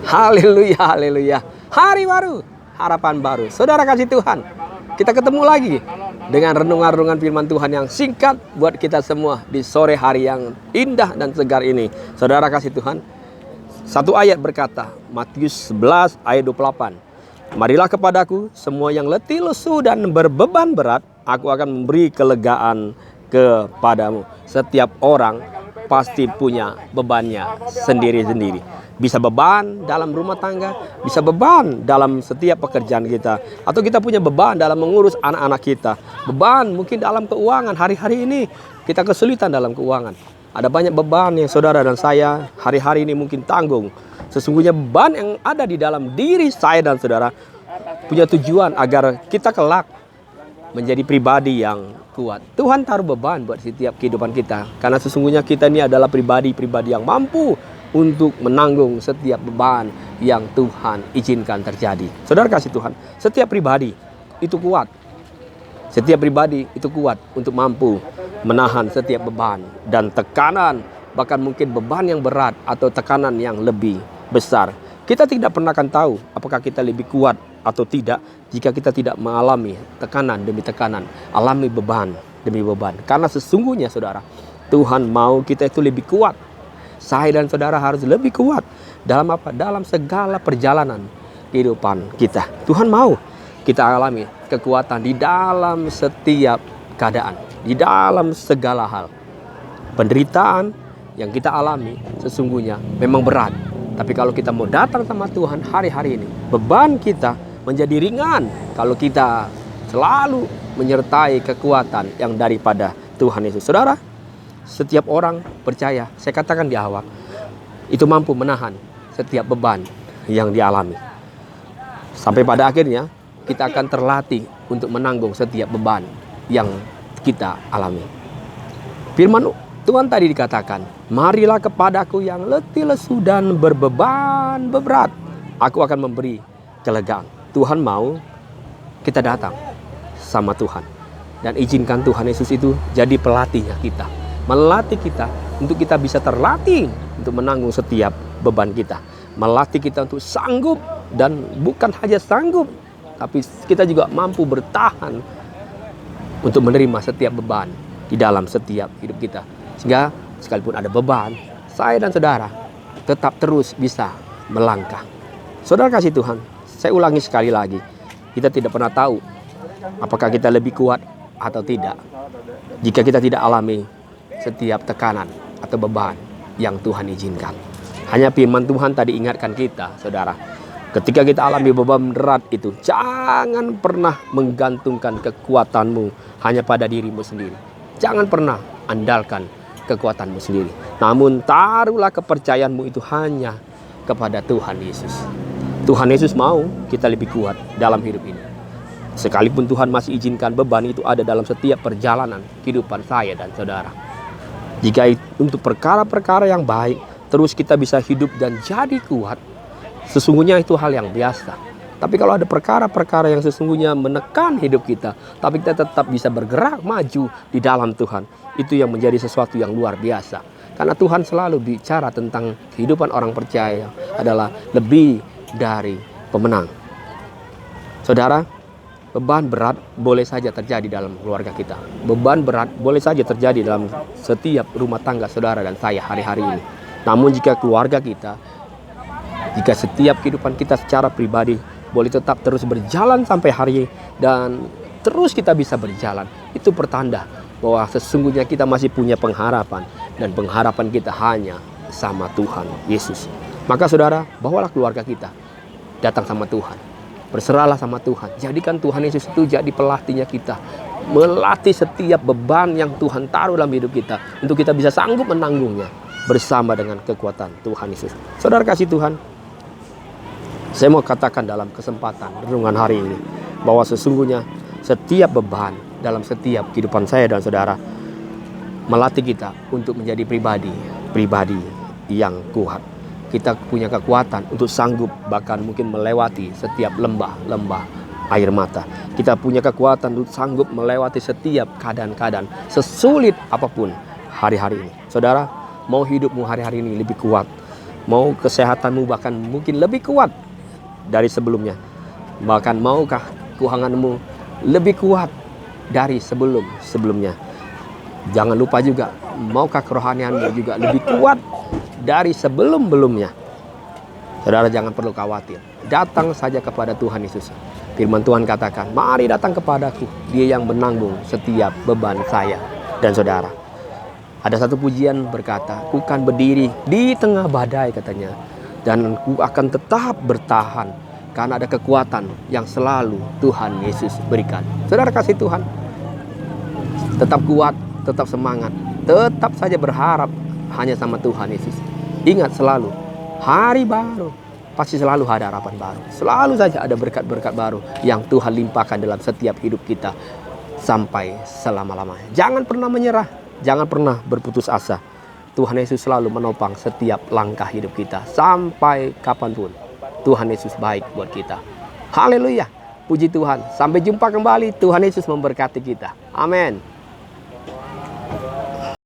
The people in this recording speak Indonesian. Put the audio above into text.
Haleluya, haleluya. Hari baru, harapan baru. Saudara kasih Tuhan, kita ketemu lagi dengan renungan-renungan firman Tuhan yang singkat buat kita semua di sore hari yang indah dan segar ini. Saudara kasih Tuhan, satu ayat berkata, Matius 11 ayat 28. Marilah kepadaku semua yang letih lesu dan berbeban berat, aku akan memberi kelegaan kepadamu. Setiap orang pasti punya bebannya sendiri-sendiri. Bisa beban dalam rumah tangga, bisa beban dalam setiap pekerjaan kita, atau kita punya beban dalam mengurus anak-anak kita. Beban mungkin dalam keuangan. Hari-hari ini kita kesulitan dalam keuangan. Ada banyak beban yang saudara dan saya hari-hari ini mungkin tanggung. Sesungguhnya beban yang ada di dalam diri saya dan saudara punya tujuan agar kita kelak menjadi pribadi yang kuat. Tuhan taruh beban buat setiap kehidupan kita, karena sesungguhnya kita ini adalah pribadi-pribadi yang mampu untuk menanggung setiap beban yang Tuhan izinkan terjadi. Saudara kasih Tuhan, setiap pribadi itu kuat. Setiap pribadi itu kuat untuk mampu menahan setiap beban dan tekanan, bahkan mungkin beban yang berat atau tekanan yang lebih besar. Kita tidak pernah akan tahu apakah kita lebih kuat atau tidak jika kita tidak mengalami tekanan demi tekanan, alami beban demi beban. Karena sesungguhnya saudara, Tuhan mau kita itu lebih kuat. Saya dan saudara harus lebih kuat dalam apa? Dalam segala perjalanan kehidupan kita. Tuhan mau kita alami kekuatan di dalam setiap keadaan, di dalam segala hal. Penderitaan yang kita alami sesungguhnya memang berat. Tapi kalau kita mau datang sama Tuhan hari-hari ini, beban kita menjadi ringan kalau kita selalu menyertai kekuatan yang daripada Tuhan Yesus. Saudara, setiap orang percaya, saya katakan di awal, itu mampu menahan setiap beban yang dialami. Sampai pada akhirnya kita akan terlatih untuk menanggung setiap beban yang kita alami. Firman Tuhan tadi dikatakan, marilah kepadaku yang letih lesu dan berbeban berat, aku akan memberi kelegaan. Tuhan mau kita datang sama Tuhan dan izinkan Tuhan Yesus itu jadi pelatihnya kita, melatih kita untuk kita bisa terlatih untuk menanggung setiap beban kita, melatih kita untuk sanggup, dan bukan hanya sanggup, tapi kita juga mampu bertahan untuk menerima setiap beban di dalam setiap hidup kita. Sehingga sekalipun ada beban, saya dan saudara tetap terus bisa melangkah. Saudara kasih Tuhan, saya ulangi sekali lagi, kita tidak pernah tahu apakah kita lebih kuat atau tidak jika kita tidak alami setiap tekanan atau beban yang Tuhan izinkan. Hanya firman Tuhan tadi ingatkan kita, saudara, ketika kita alami beban berat itu, jangan pernah menggantungkan kekuatanmu hanya pada dirimu sendiri. Jangan pernah andalkan kekuatanmu sendiri, namun taruhlah kepercayaanmu itu hanya kepada Tuhan Yesus. Tuhan Yesus mau kita lebih kuat dalam hidup ini. Sekalipun Tuhan masih izinkan beban itu ada dalam setiap perjalanan kehidupan saya dan saudara. Jika untuk perkara-perkara yang baik, terus kita bisa hidup dan jadi kuat, sesungguhnya itu hal yang biasa. Tapi kalau ada perkara-perkara yang sesungguhnya menekan hidup kita, tapi kita tetap bisa bergerak maju di dalam Tuhan, itu yang menjadi sesuatu yang luar biasa. Karena Tuhan selalu bicara tentang kehidupan orang percaya adalah lebih dari pemenang. Saudara, beban berat boleh saja terjadi dalam keluarga kita. Beban berat boleh saja terjadi dalam setiap rumah tangga saudara dan saya hari-hari ini. Namun jika keluarga kita, jika setiap kehidupan kita secara pribadi boleh tetap terus berjalan sampai hari dan terus kita bisa berjalan, itu pertanda bahwa sesungguhnya kita masih punya pengharapan, dan pengharapan kita hanya sama Tuhan Yesus. Maka saudara, bawalah keluarga kita datang sama Tuhan, berserahlah sama Tuhan, jadikan Tuhan Yesus itu jadi pelatihnya kita, melatih setiap beban yang Tuhan taruh dalam hidup kita untuk kita bisa sanggup menanggungnya bersama dengan kekuatan Tuhan Yesus. Saudara kasih Tuhan, saya mau katakan dalam kesempatan renungan hari ini bahwa sesungguhnya setiap beban dalam setiap kehidupan saya dan saudara melatih kita untuk menjadi pribadi yang kuat. Kita punya kekuatan untuk sanggup bahkan mungkin melewati setiap lembah-lembah air mata. Kita punya kekuatan untuk sanggup melewati setiap keadaan-keadaan sesulit apapun hari-hari ini. Saudara, mau hidupmu hari-hari ini lebih kuat, Mau kesehatanmu bahkan mungkin lebih kuat dari sebelumnya. Bahkan maukah keuanganmu lebih kuat dari sebelumnya. Jangan lupa juga, maukah kerohanianmu juga lebih kuat dari sebelumnya. Saudara jangan perlu khawatir. Datang saja kepada Tuhan Yesus. Firman Tuhan katakan, mari datang kepadaku, Dia yang menanggung setiap beban saya dan saudara. Ada satu pujian berkata, ku kan berdiri di tengah badai katanya, dan ku akan tetap bertahan karena ada kekuatan yang selalu Tuhan Yesus berikan. Saudara kasih Tuhan, tetap kuat, tetap semangat, tetap saja berharap hanya sama Tuhan Yesus. Ingat selalu, hari baru pasti selalu ada harapan baru. Selalu saja ada berkat-berkat baru yang Tuhan limpahkan dalam setiap hidup kita sampai selama-lamanya. Jangan pernah menyerah, jangan pernah berputus asa. Tuhan Yesus selalu menopang setiap langkah hidup kita sampai kapanpun. Tuhan Yesus baik buat kita. Haleluya, puji Tuhan. Sampai jumpa kembali. Tuhan Yesus memberkati kita. Amin.